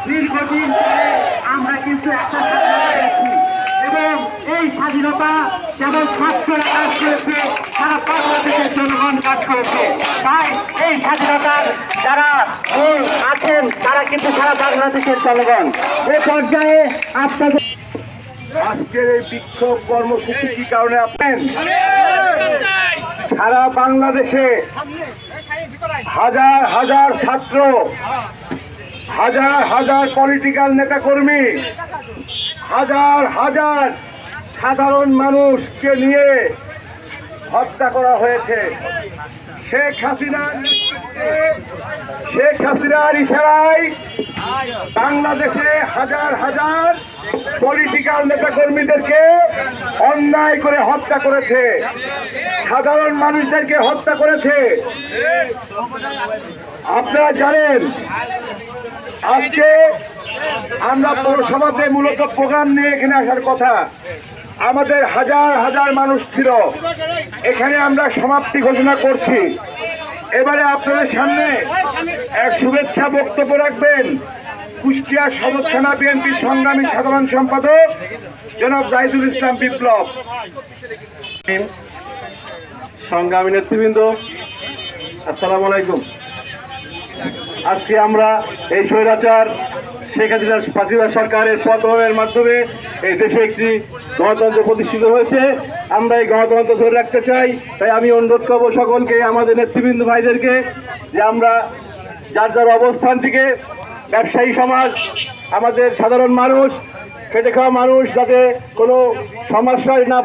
দীর্ঘদিন পরে আমরা কিন্তু একটা স্বাধীনতা পেয়েছি এবং এই স্বাধীনতা যেমন ছাত্ররা কাজ করেছে সারা বাংলাদেশের জনগণ কাজ করেছে। তাই এই স্বাধীনতার যারা আছেন তারা কিন্তু সারা বাংলাদেশের জনগণ। এ পর্যায়ে আপনাদের আজকের এই বিক্ষোভ কর্মসূচি কি কারণে আপনার সারা বাংলাদেশে হাজার হাজার ছাত্র, হাজার হাজার পলিটিক্যাল নেতাকর্মী, হাজার হাজার সাধারণ মানুষকে নিয়ে হত্যা করা হয়েছে। শেখ হাসিনার ইশারায় বাংলাদেশে হাজার হাজার পলিটিক্যাল নেতাকর্মীদেরকে অন্যায় করে হত্যা করেছে, সাধারণ মানুষদেরকে হত্যা করেছে। আপনারা জানেন আজকে আমরা পৌরসভাতে মূলত প্রোগ্রাম নিয়ে এখানে আসার কথা। আমাদের হাজার হাজার মানুষ ছিল, এখানে আমরা সমাপ্তি ঘোষণা করছি। এবারে আপনাদের সামনে এক শুভেচ্ছা বক্তব্য রাখবেন কুষ্টিয়া সদর থানা বিএনপির সংগ্রামী সাধারণ সম্পাদক জনাব জাহিদুল ইসলাম বিপ্লব। সংগ্রামী নেতৃবৃন্দ, আসসালামু আলাইকুম। আজকে আমরা এই স্বৈরাচার শেখ হাসিনা ফাঁসিবাদ সরকারের পতনের মাধ্যমে এই দেশে একটি গণতন্ত্র প্রতিষ্ঠিত হয়েছে। আমরা এই গণতন্ত্র ধরে রাখতে চাই। তাই আমি অনুরোধ করবো সকলকে, আমাদের নেতৃবৃন্দ ভাইদেরকে, যে আমরা যার যার অবস্থান থেকে ব্যবসায়ী সমাজ, আমাদের সাধারণ মানুষ, খেটে খাওয়া মানুষ যাতে কোনো সমস্যায় না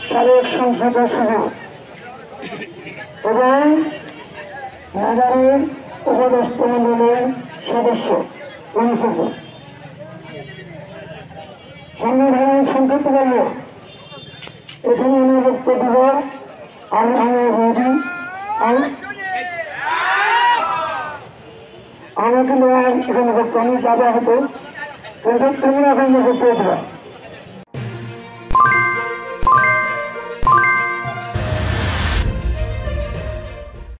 সাবেক সংসদ সভা এবং নাগারের উপদেষ্টা মন্ডলের সদস্য অনুশাসন সংবিধানের সংক্ষিপ্ত বলল এখানে অনুরোধ দিব। আমি আমাকে এখানে আমি যাবো হতো কিন্তু তুমি এখন করতে